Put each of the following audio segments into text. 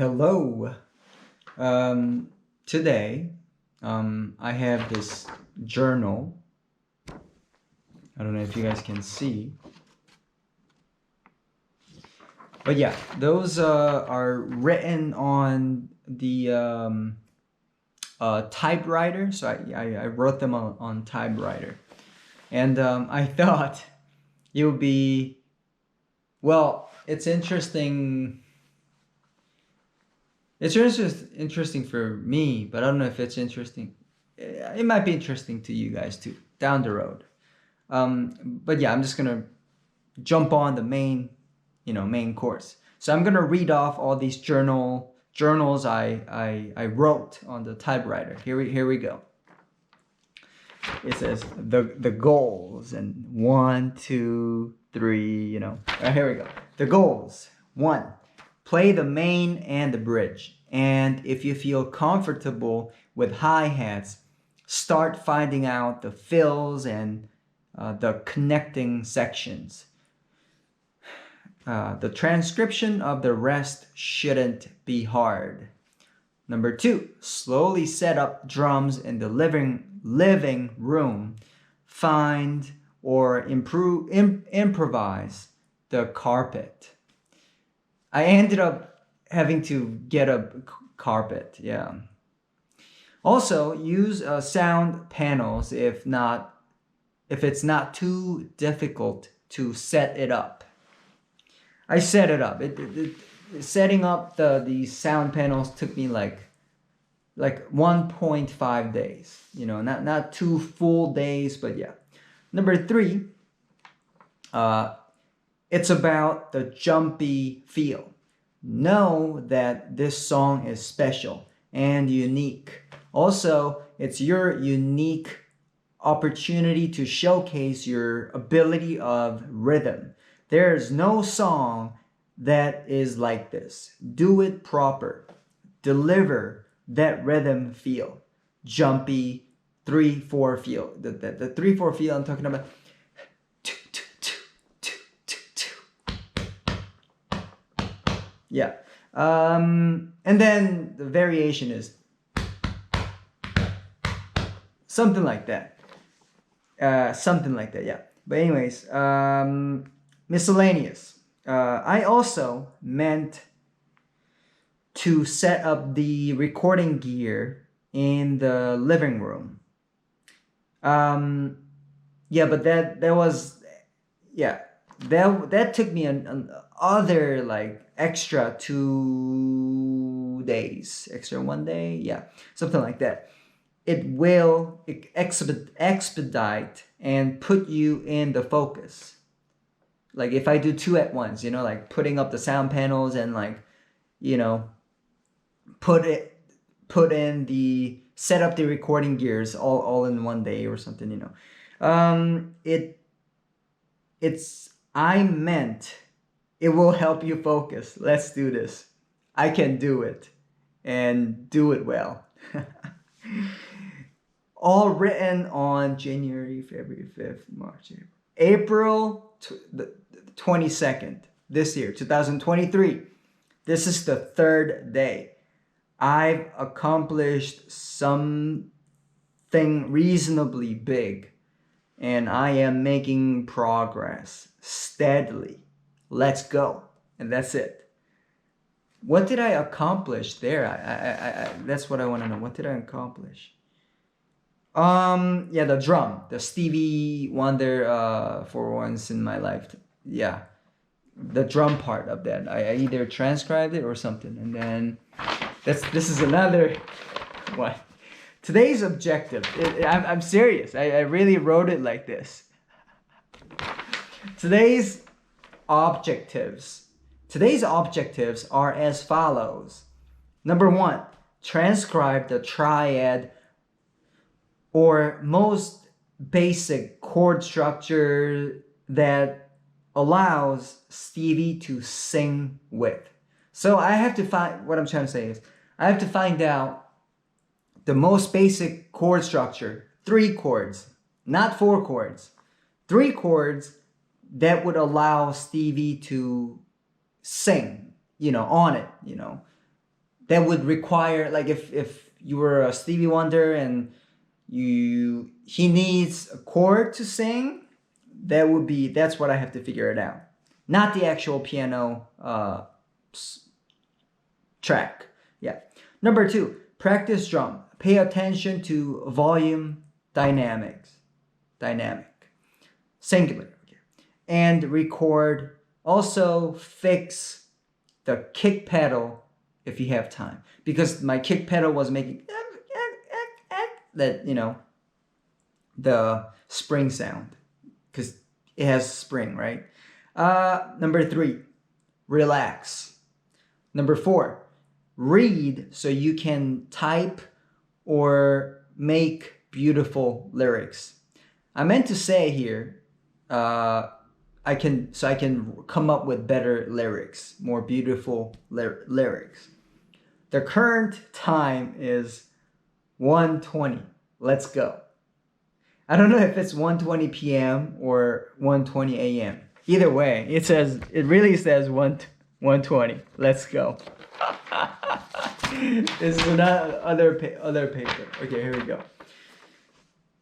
Hello. Today, I have this journal. I don't know if you guys can see, but yeah, those are written on the typewriter. So I wrote them on typewriter, and I thought it would be it's interesting. It's just interesting for me, but I don't know if it's interesting. It might be interesting to you guys too down the road. But yeah, I'm just gonna jump on the main course. So I'm gonna read off all these journals I wrote on the typewriter. Here we go. It says the goals and 1, 2, 3. Here we go. The goals. 1. Play the main and the bridge. And if you feel comfortable with hi-hats, start finding out the fills and the connecting sections. The transcription of the rest shouldn't be hard. Number 2, slowly set up drums in the living room. Find or improvise the carpet. I ended up having to get a carpet, yeah. Also, use sound panels if it's not too difficult to set it up. I set it up. Setting up the sound panels took me like 1.5 days. Not 2 full days, but yeah. Number 3, it's about the jumpy feel. Know that this song is special and unique. Also, it's your unique opportunity to showcase your ability of rhythm. There's no song that is like this. Do it proper. Deliver that rhythm feel. Jumpy 3/4 feel. The 3/4 feel I'm talking about. Yeah. And then the variation is something like that. Yeah. But anyways, miscellaneous. I also meant to set up the recording gear in the living room. Yeah, but that was, yeah, that took me an other like extra 2 days, extra 1 day, yeah, something like that. It will expedite and put you in the focus. Like if I do 2 at once, like putting up the sound panels and set up the recording gears all in 1 day or something. I meant it will help you focus. Let's do this. I can do it and do it well. All written on January, February, 5th, March, April 22nd this year, 2023. This is the 3rd day. I've accomplished something reasonably big, and I am making progress steadily. Let's go. And that's it. What did I accomplish there? I that's what I want to know. What did I accomplish? Yeah, the drum, the Stevie Wonder for once in my life. Yeah, the drum part of that. I either transcribed it or something, and then this is another one. Today's objective. I'm serious. I really wrote it like this. Today's objectives are as follows. Number 1, transcribe the triad or most basic chord structure that allows Stevie to sing with. So I have to find, what I'm trying to say is, I have to find out the most basic chord structure, 3 chords, not 4 chords, 3 chords that would allow Stevie to sing, on it, that would require, like if you were a Stevie Wonder and he needs a chord to sing, that's what I have to figure it out, not the actual piano track. Yeah. Number 2, practice drum. Pay attention to volume dynamic, singular. Okay. And record. Also fix the kick pedal if you have time, because my kick pedal was making that, the spring sound, because it has spring, right? Number 3, relax. Number 4, read so you can type or make beautiful lyrics. I meant to say here, I can come up with better lyrics, more beautiful lyrics. The current time is 1:20. Let's go. I don't know if it's 1:20 p.m. or 1:20 a.m. Either way, it really says 1:20. Let's go. This is another other paper. Okay, here we go.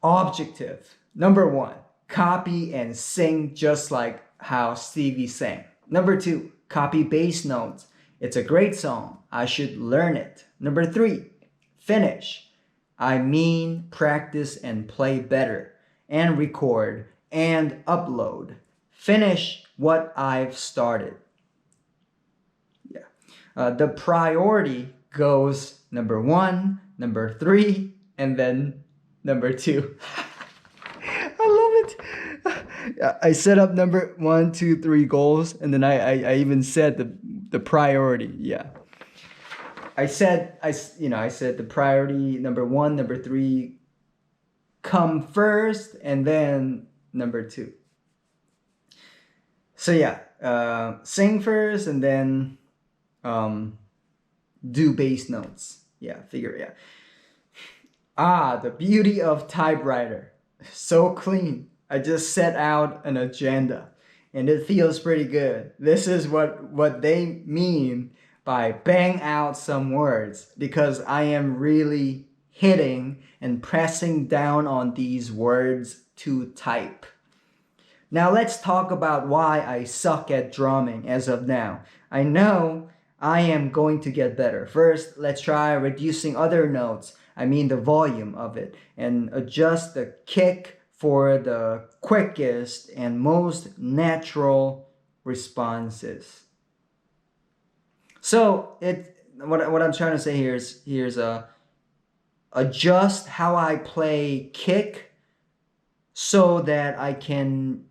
Objective. Number 1, copy and sing just like how Stevie sang. Number 2, copy bass notes. It's a great song. I should learn it. Number 3, finish. I mean, practice and play better, and record and upload. Finish what I've started. Yeah. The priority goes number 1, number 3, and then number 2. I love it. I set up number 1, 2, 3 goals, and then I even said the priority. Yeah. I said the priority number 1, number 3 come first, and then number 2. So yeah, sing first and then do bass notes. Yeah, figure. The beauty of typewriter. So clean. I just set out an agenda and it feels pretty good. This is what they mean by bang out some words, because I am really hitting and pressing down on these words to type. Now let's talk about why I suck at drumming as of now. I know I am going to get better. First, let's try reducing other notes, I mean the volume of it, and adjust the kick for the quickest and most natural responses. So what I'm trying to say here is adjust how I play kick so that I can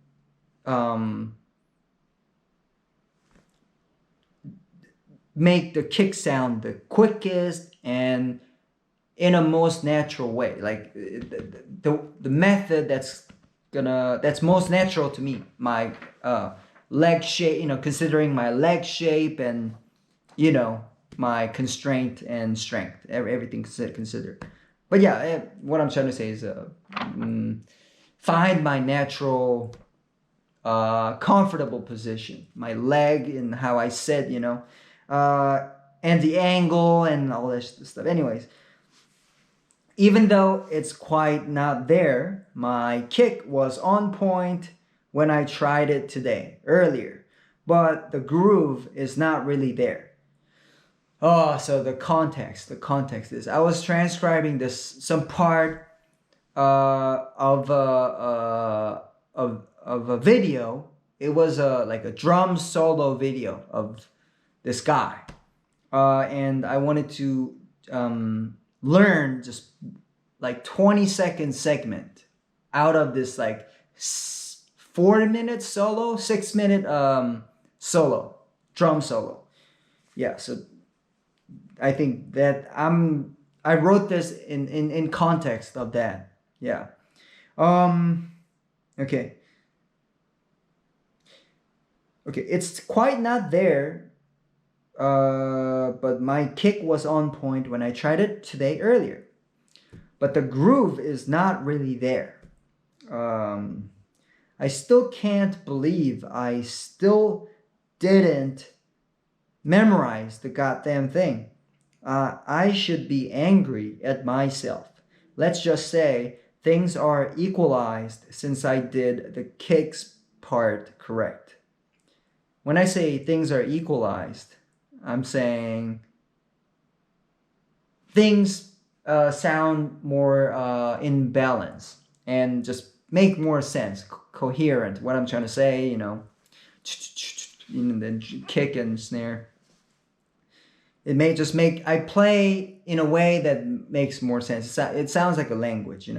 make the kick sound the quickest and in a most natural way, like the method that's most natural to me. My leg shape, considering my leg shape and my constraint and strength, everything considered. But yeah, what I'm trying to say is find my natural comfortable position, my leg and how I sit, and the angle and all this stuff. Anyways, even though it's quite not there, my kick was on point when I tried it earlier, but the groove is not really there. So the context is, I was transcribing some part of a video. It was like a drum solo video of this guy, and I wanted to learn just like 20-second segment out of this like 4-minute solo, 6-minute drum solo. Yeah, so I think that I wrote this in context of that. Yeah. Okay, it's quite not there, but my kick was on point when I tried it earlier. But the groove is not really there. I still can't believe I still didn't memorize the goddamn thing. I should be angry at myself. Let's just say things are equalized since I did the kicks part correct. When I say things are equalized, I'm saying things sound more in balance and just make more sense, coherent. What I'm trying to say, then kick and snare. It may just make I play in a way that makes more sense. It sounds like a language,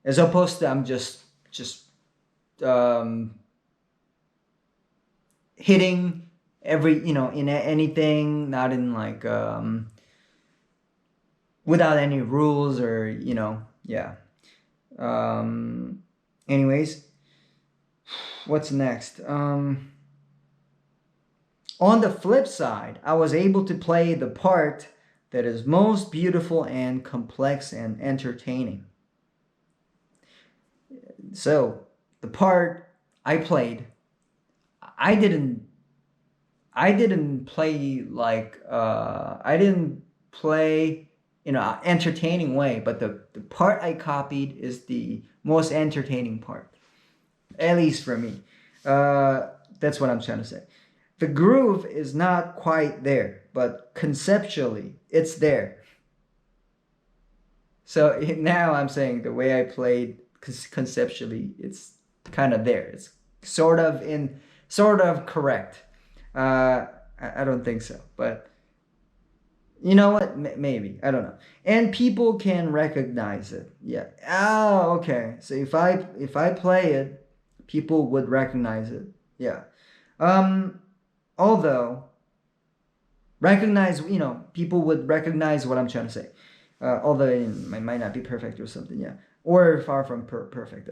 as opposed to I'm just um, hitting every in anything, not in like without any rules or yeah. Anyways, what's next? On the flip side, I was able to play the part that is most beautiful and complex and entertaining. So the part I played, I didn't play like I didn't play in an entertaining way, but the part I copied is the most entertaining part, at least for me. That's what I'm trying to say. The groove is not quite there, but conceptually it's there. So now I'm saying the way I played conceptually, it's kind of there. It's sort of correct. I don't think so, but you know what? Maybe I don't know. And people can recognize it. Yeah. Oh, okay. So if I play it, people would recognize it. Yeah. Although recognize, people would recognize what I'm trying to say. Although it might not be perfect or something. Yeah. Or far from perfect.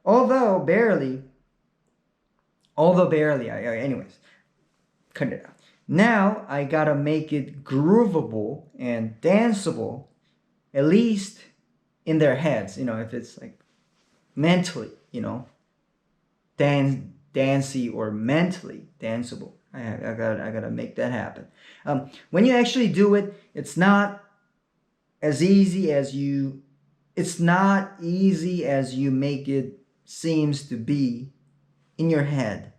Although barely. Anyways, cut it out. Now I gotta make it groovable and danceable, at least in their heads. If it's like mentally, dancy or mentally danceable. I gotta make that happen. When you actually do it, it's not as easy as you. It's not easy as you make it seems to be in your head.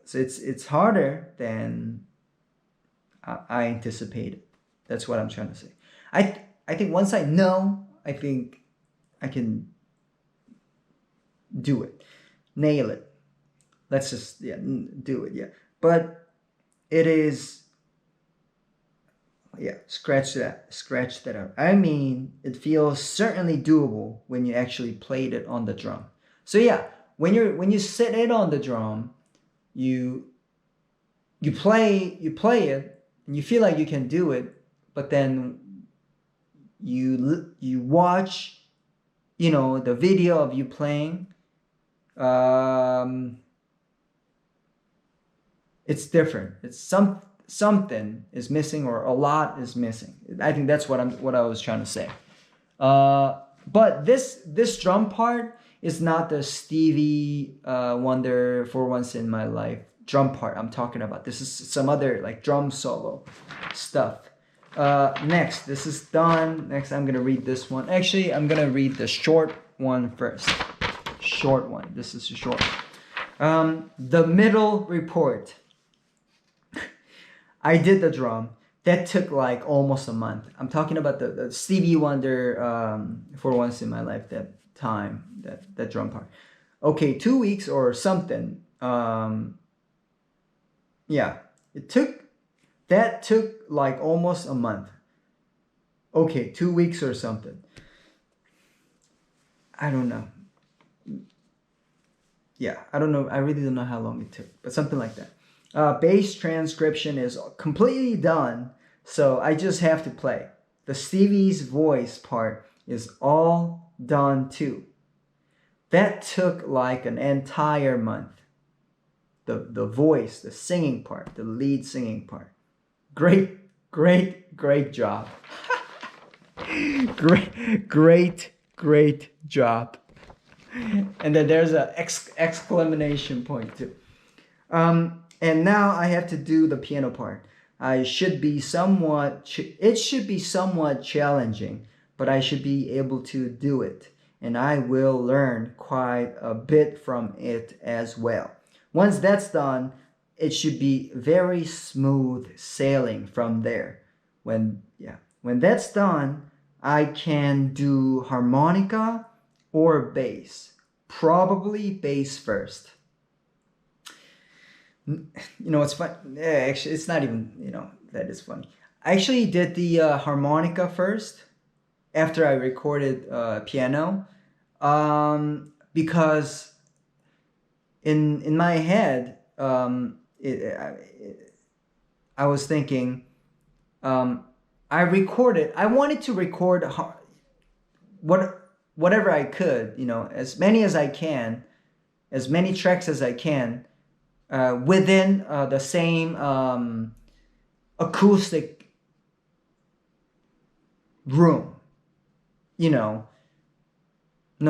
So it's harder than I anticipated. That's what I'm trying to say. I think once I know, I think I can do it, nail it. Let's just do it. Yeah, but it is scratch that out. I mean, it feels certainly doable when you actually played it on the drum. So yeah, when you sit it on the drum, you play it and you feel like you can do it, but then you watch the video of you playing. It's different. It's something is missing, or a lot is missing. I think that's what I was trying to say. But this drum part is not the Stevie Wonder For Once in My Life drum part I'm talking about. This is some other like drum solo stuff. Next, this is done. Next, I'm gonna read this one. Actually, I'm gonna read the short one first. Short one. This is a short. The middle report. I did the drum. That took like almost a month. I'm talking about the Stevie Wonder For Once in My Life, that time, that drum part. Okay, 2 weeks or something. Yeah, that took like almost a month. Okay, 2 weeks or something. I don't know. Yeah, I don't know. I really don't know how long it took, but something like that. Bass transcription is completely done, so I just have to play. The Stevie's voice part is all done too. That took like an entire month. The voice, the singing part, the lead singing part. Great job. great job. And then there's a exclamation point too. And now I have to do the piano part. it should be somewhat challenging, but I should be able to do it. And I will learn quite a bit from it as well. Once that's done, it should be very smooth sailing from there. When that's done, I can do harmonica or bass. Probably bass first. It's fun. Yeah, actually, it's not even, that is funny. I actually did the harmonica first after I recorded piano, because in my head, I was thinking, I wanted to record whatever I could, as many as I can, as many tracks as I can, within the same acoustic room. No,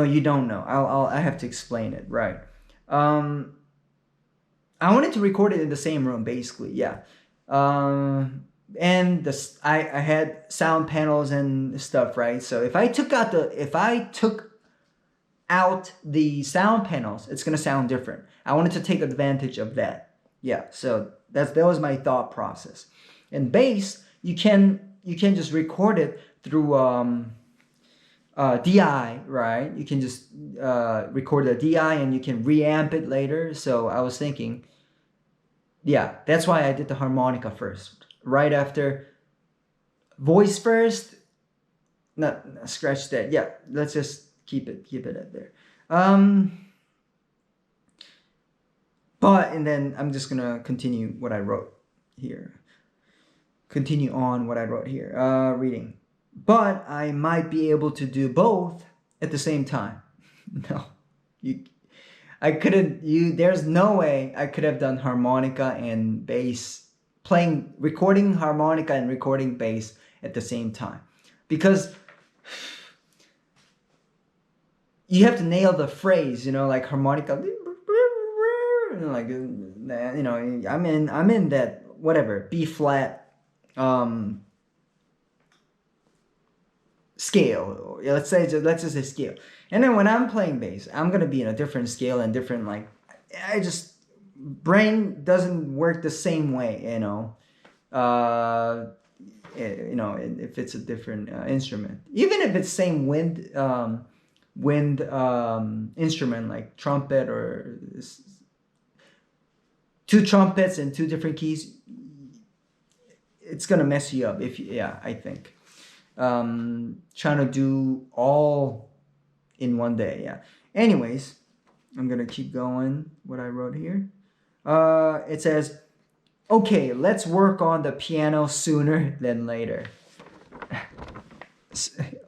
you don't know. I have to explain it, right? I wanted to record it in the same room, basically, yeah. And I had sound panels and stuff, right? So if I took out the sound panels, it's gonna sound different. I wanted to take advantage of that. Yeah, so that was my thought process. And bass, you can just record it through DI, right? You can just record the DI and you can reamp it later. So I was thinking, yeah, that's why I did the harmonica first, right after voice first. No, scratch that. Yeah, let's just keep it at there. And then I'm just gonna continue what I wrote here. Continue on what I wrote here. Reading. But I might be able to do both at the same time. No, I couldn't. There's no way I could have done harmonica and bass, recording harmonica and recording bass at the same time, because you have to nail the phrase, like harmonica, like, I'm in that whatever B flat scale. Let's just say scale. And then when I'm playing bass, I'm gonna be in a different scale and different, like, brain doesn't work the same way, if it's a different instrument, even if it's same wind instrument, like trumpet, or two trumpets in two different keys, it's gonna mess you up I think. Trying to do all in one day, yeah. Anyways, I'm gonna keep going what I wrote here. It says, okay, let's work on the piano sooner than later.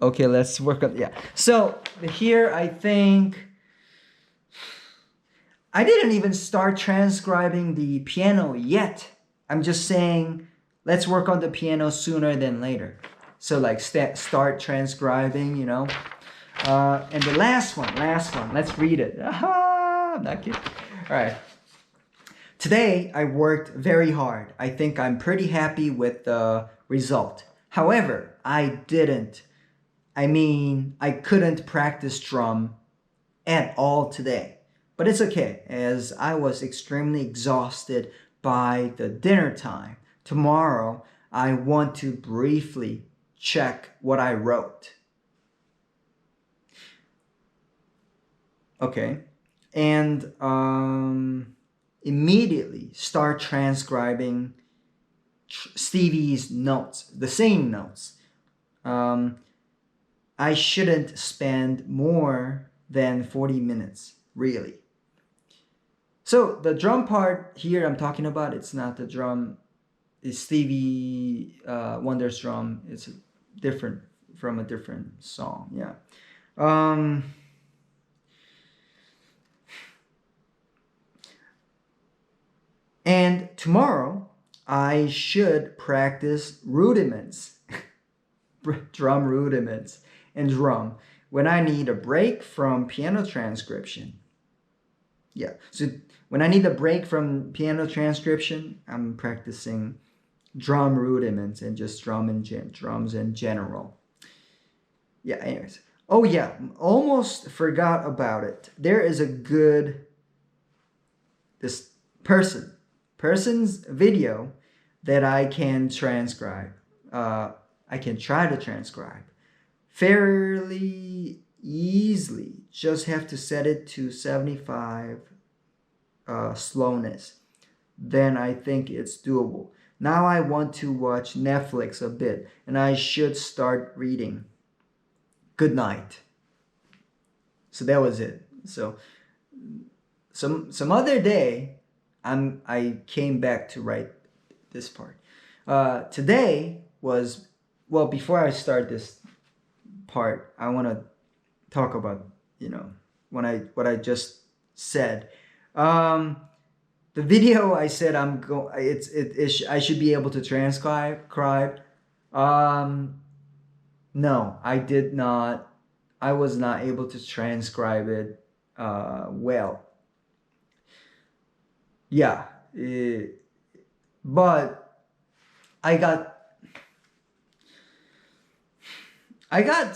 Okay, let's work on, yeah. So here, I think I didn't even start transcribing the piano yet. I'm just saying, let's work on the piano sooner than later. So like start transcribing, and the last one, let's read it. I'm not kidding. All right. Today, I worked very hard. I think I'm pretty happy with the result. However, I couldn't practice drum at all today. But it's okay, as I was extremely exhausted by the dinner time. Tomorrow, I want to briefly check what I wrote. Okay. And immediately start transcribing Stevie's notes, the same notes. I shouldn't spend more than 40 minutes, really. So the drum part here I'm talking about, it's not the drum, it's Stevie Wonder's drum. It's different from a different song, yeah. And tomorrow, I should practice rudiments, drum rudiments, and drum when I need a break from piano transcription. Yeah, so when I need a break from piano transcription, I'm practicing drum rudiments and just drums in general. Yeah, anyways. Oh yeah, almost forgot about it. There is a good this person's video that I can transcribe. I can try to transcribe fairly easily. Just have to set it to 75 slowness. Then I think it's doable. Now I want to watch Netflix a bit, and I should start reading. Good night. So that was it. So some other day, I came back to write this part. Today was, well, before I start this part, I want to talk about, what I just said. The video I said I should be able to transcribe. No, I did not. I was not able to transcribe it well. Yeah, but I got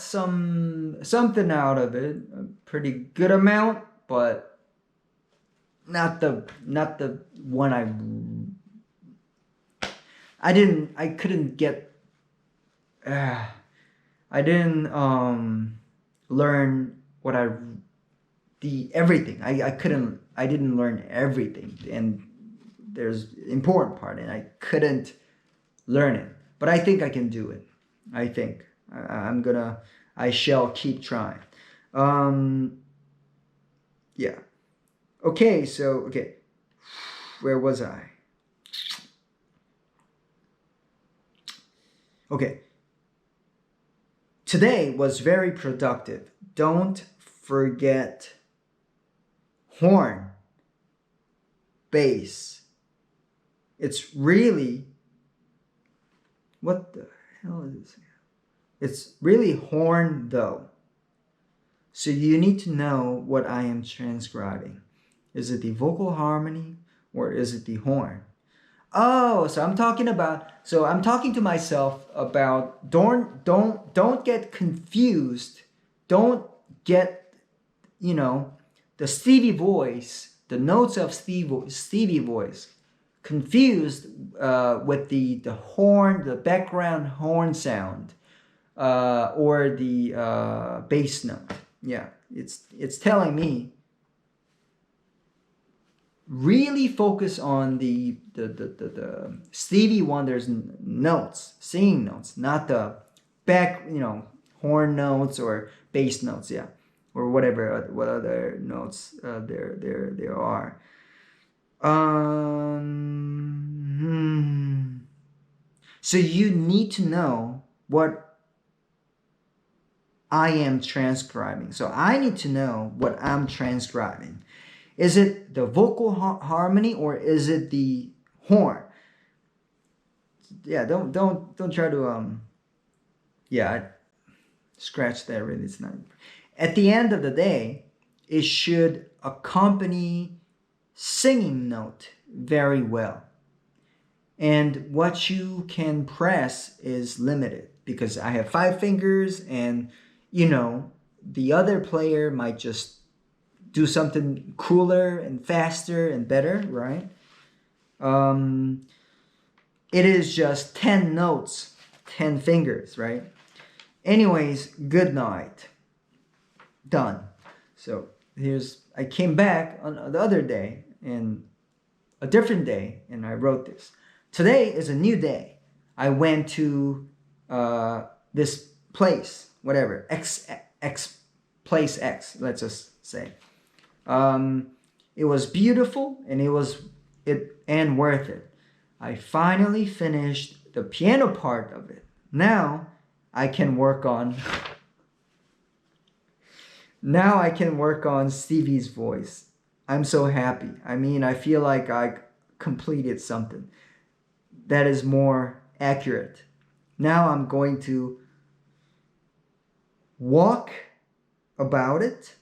something out of it, a pretty good amount, but not the one I couldn't get. I didn't learn what everything. I didn't learn everything, and there's important part, and I couldn't learn it. But I think I can do it. I think I shall keep trying. Yeah. Okay, where was I? Okay. Today was very productive. Don't forget horn, bass. It's really, what the hell is this? It's really horn though. So you need to know what I am transcribing. Is it the vocal harmony or is it the horn? Oh, so I'm talking to myself about don't get confused. Don't get, the Stevie voice, the notes of Stevie voice confused with the horn, the background horn sound, or the bass note. Yeah, it's telling me really focus on the Stevie Wonder's notes, singing notes, not the back, horn notes or bass notes, yeah, or what other notes there are. So you need to know what I am transcribing. So I need to know what I'm transcribing. Is it the vocal harmony or is it the horn? Yeah, don't try to scratch that. Really, it's not. At the end of the day, it should accompany singing note very well. And what you can press is limited because I have 5 fingers, and the other player might just do something cooler and faster and better, right? It is just 10 notes, 10 fingers, right? Anyways, good night. Done. So I came back on the other day, and a different day, and I wrote this. Today is a new day. I went to this place, whatever, X place X, let's just say. It was beautiful, and it was worth it. I finally finished the piano part of it. Now I can work on Stevie's voice. I'm so happy. I mean, I feel like I completed something that is more accurate. Now I'm going to walk about it.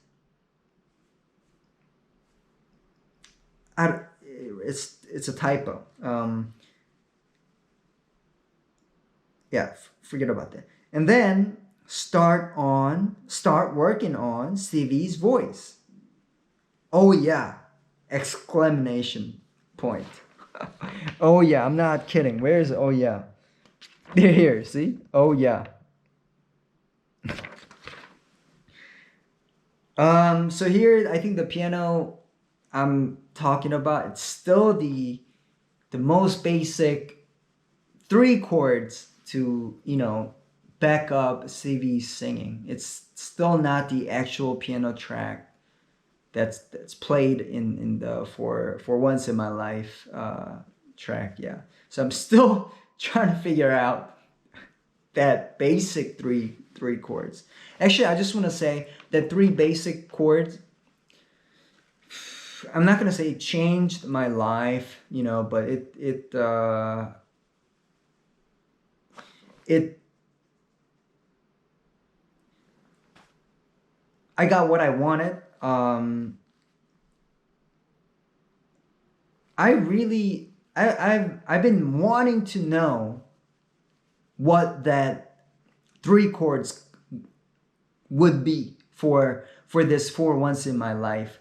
It's a typo. Yeah, forget about that. And then start working on CV's voice. Oh yeah! Exclamation point. Oh yeah, I'm not kidding. Where's oh yeah? Here, see? Oh yeah. So here I think the piano I'm talking about, it's still the most basic three chords to, back up CV's singing. It's still not the actual piano track that's played in the for once in my life track. Yeah. So I'm still trying to figure out that basic three chords. Actually, I just want to say that three basic chords, I'm not gonna say it changed my life, but it I got what I wanted. I've been wanting to know what that three chords would be for this for once in my life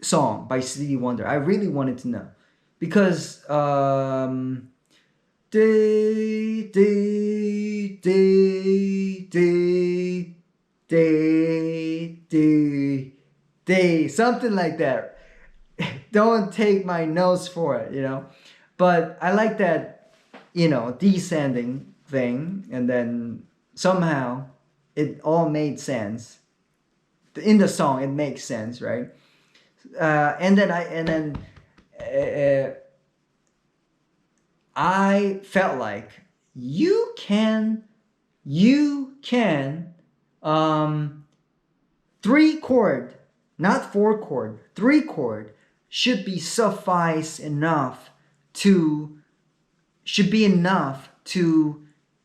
song by Stevie Wonder. I really wanted to know because day day day day day day day something like that. Don't take my notes for it, but I like that, descending thing, and then somehow it all made sense in the song. It makes sense, right? And then I felt like you can um three chord, not four chord, three chord should be suffice enough to should be enough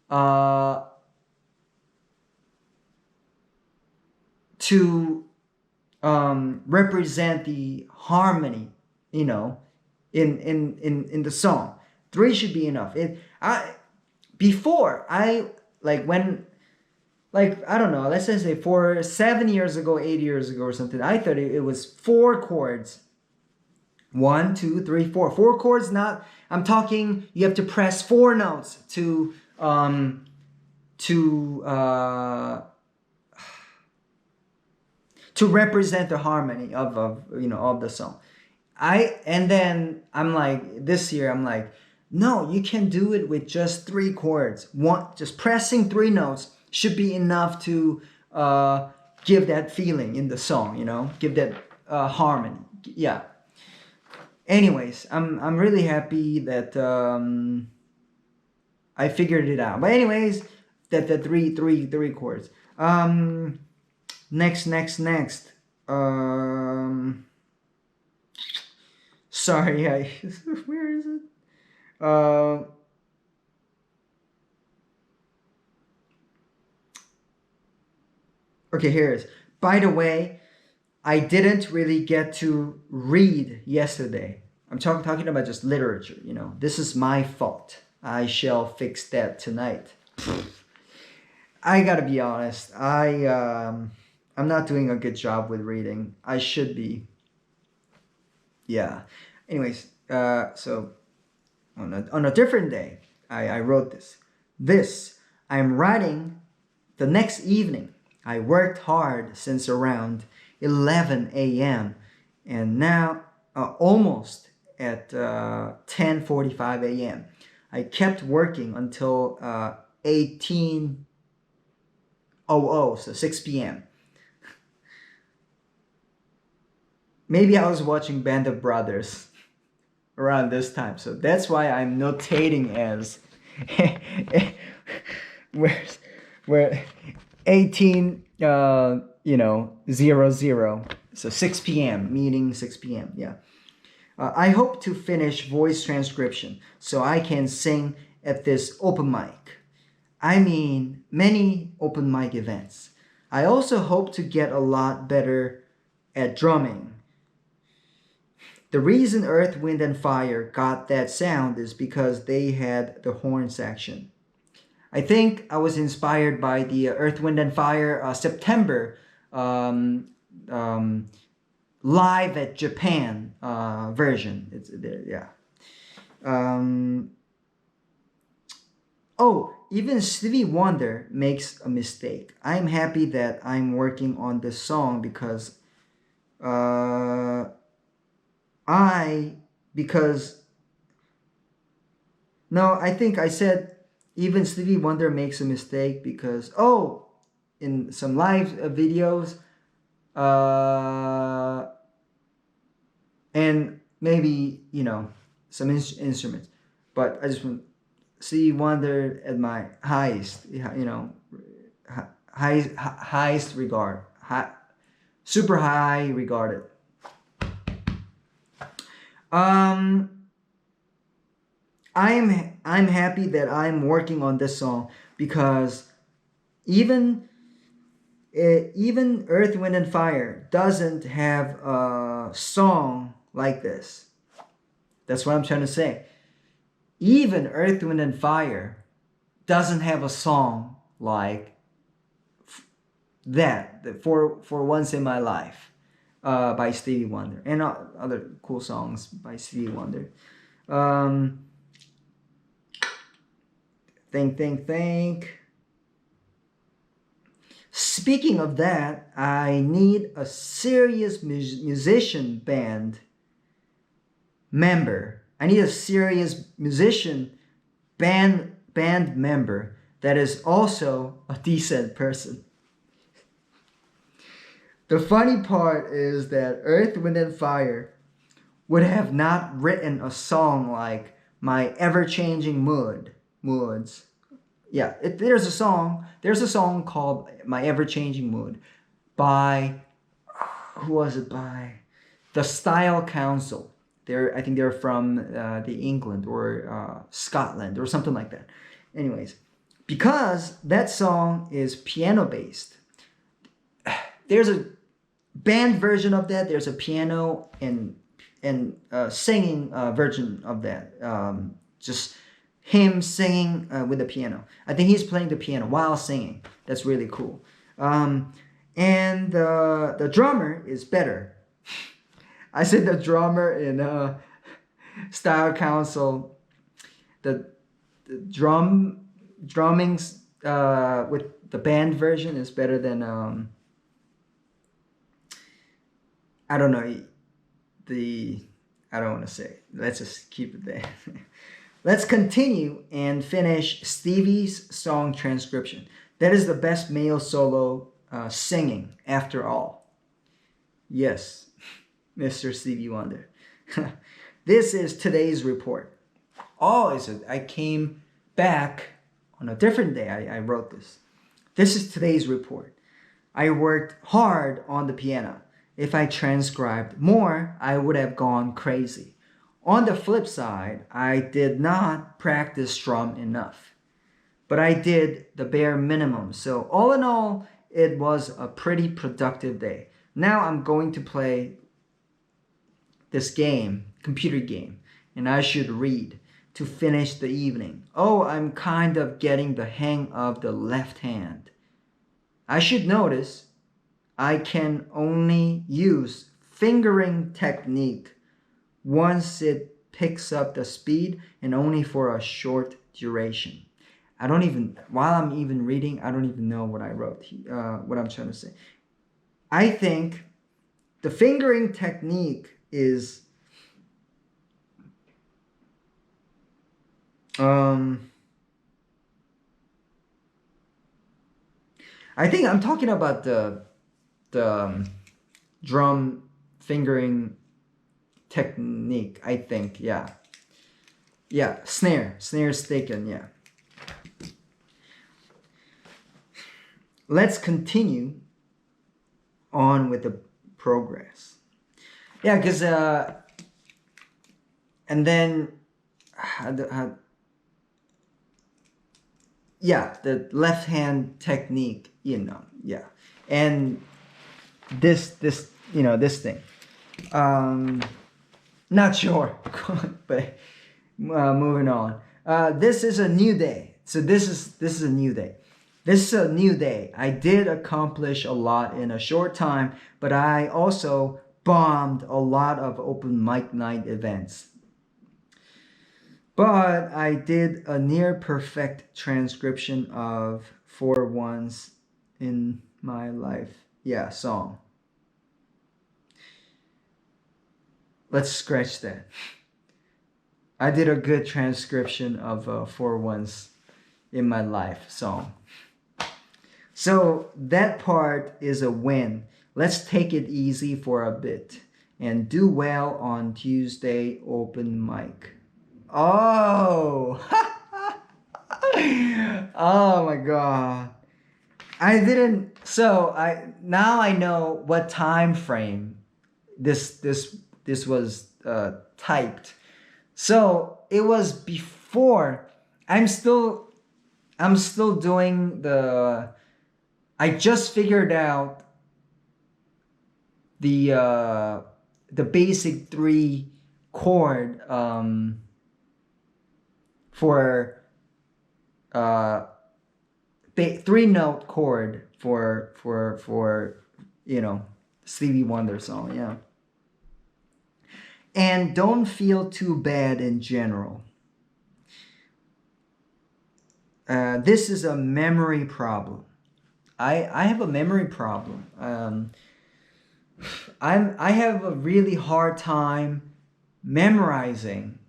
uh to represent the harmony, in the song. Three should be enough. Before I like when like I don't know, let's just say for 7 years ago, 8 years ago or something, I thought it was four chords. One, two, three, four. Four chords, not I'm talking you have to press four notes to to represent the harmony of the song. And then I'm like, this year I'm like, no, you can do it with just three chords. Just pressing three notes should be enough to give that feeling in the song, give that harmony. Yeah. Anyways, I'm really happy that I figured it out. But anyways, that the three chords. Next. Sorry, where is it? Okay, here it is. By the way, I didn't really get to read yesterday. I'm talking about just literature, This is my fault. I shall fix that tonight. I gotta be honest. I'm not doing a good job with reading. I should be. Yeah. Anyways, so on a different day, I wrote this. I'm writing the next evening. I worked hard since around 11 a.m. and now almost at 10:45 a.m. I kept working until 18:00, so 6 p.m. Maybe I was watching Band of Brothers around this time, so that's why I'm notating as where 18 00, so 6 p.m. meaning 6 p.m. Yeah. I hope to finish voice transcription so I can sing at this open mic. I mean, many open mic events. I also hope to get a lot better at drumming. The reason Earth, Wind, and Fire got that sound is because they had the horn section. I think I was inspired by the Earth, Wind, and Fire September um, um, live at Japan version. It's yeah. Um, oh, even Stevie Wonder makes a mistake. I'm happy that I'm working on this song because uh, I because no, I think I said even Stevie Wonder makes a mistake because in some live videos uh, and maybe some instruments, but I just want Stevie Wonder at my highest, highest regard, super high regarded. Um, I'm happy that I'm working on this song because even even Earth, Wind, and Fire doesn't have a song like this. That's what I'm trying to say. Even Earth, Wind, and Fire doesn't have a song like that. For Once in My Life by Stevie Wonder, and other cool songs by Stevie Wonder. Think. Speaking of that, I need a serious musician band member. I need a serious musician band member that is also a decent person. The funny part is that Earth, Wind, and Fire would have not written a song like My Ever-Changing Moods. Yeah, there's a song called My Ever-Changing Mood by, who was it by? The Style Council. I think they're from the England or Scotland or something like that. Anyways, because that song is piano based, there's a band version of that. There's a piano and singing version of that. Just him singing with the piano. I think he's playing the piano while singing. That's really cool. And the drummer is better. I said the drummer in Style Council. The drummings with the band version is better than I don't know I don't want to say. Let's just keep it there. Let's continue and finish Stevie's song transcription. That is the best male solo singing, after all. Yes, Mr. Stevie Wonder. This is today's report. I came back on a different day. I wrote this. This is today's report. I worked hard on the piano. If I transcribed more, I would have gone crazy. On the flip side, I did not practice drum enough, but I did the bare minimum. So all in all, it was a pretty productive day. Now I'm going to play this computer game, and I should read to finish the evening. Oh, I'm kind of getting the hang of the left hand. I should notice I can only use fingering technique once it picks up the speed and only for a short duration. While I'm even reading, I don't even know what I wrote, what I'm trying to say. I think the fingering technique is I think I'm talking about the drum fingering technique, I think. Yeah, snare's taken. Yeah, let's continue on with the progress. Yeah, because and then the left hand technique, and this thing. Not sure, but moving on. This is a new day. So this is a new day. This is a new day. I did accomplish a lot in a short time, but I also bombed a lot of open mic night events. But I did a near perfect transcription of For Once in My Life. Yeah, song. Let's scratch that. I did a good transcription of For Once in My Life song. So that part is a win. Let's take it easy for a bit and do well on Tuesday open mic. Oh! Oh my god. I didn't, so I know what time frame this was typed. So it was before. I'm still doing I just figured out the basic 3 chord for 3-note chord for Stevie Wonder song, yeah. And don't feel too bad in general. This is a memory problem. I have a memory problem. I have a really hard time memorizing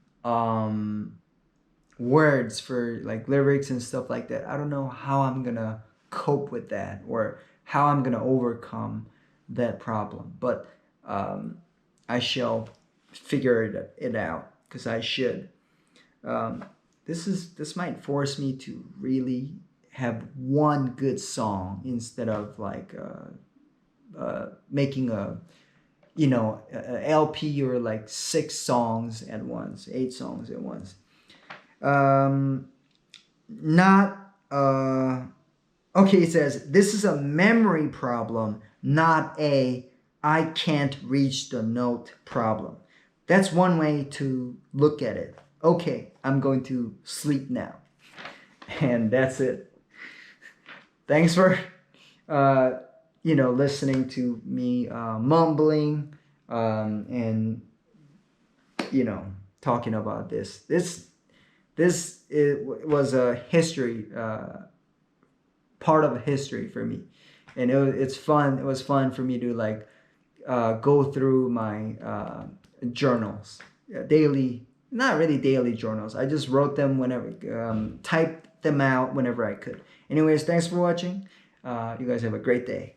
words for like lyrics and stuff like that. I don't know how I'm gonna cope with that or how I'm gonna overcome that problem, but I shall figure it out because I should. This might force me to really have one good song instead of like making a LP or like 6 songs at once, 8 songs at once. Not okay, it says this is a memory problem, not a I can't reach the note problem. That's one way to look at it. Okay, I'm going to sleep now. And that's it. Thanks for listening to me mumbling and talking about this. It was a history part of history for me, and it's fun. It was fun for me to like go through my journals, daily, not really daily journals. I just wrote them whenever, typed them out whenever I could. Anyways, thanks for watching. You guys have a great day.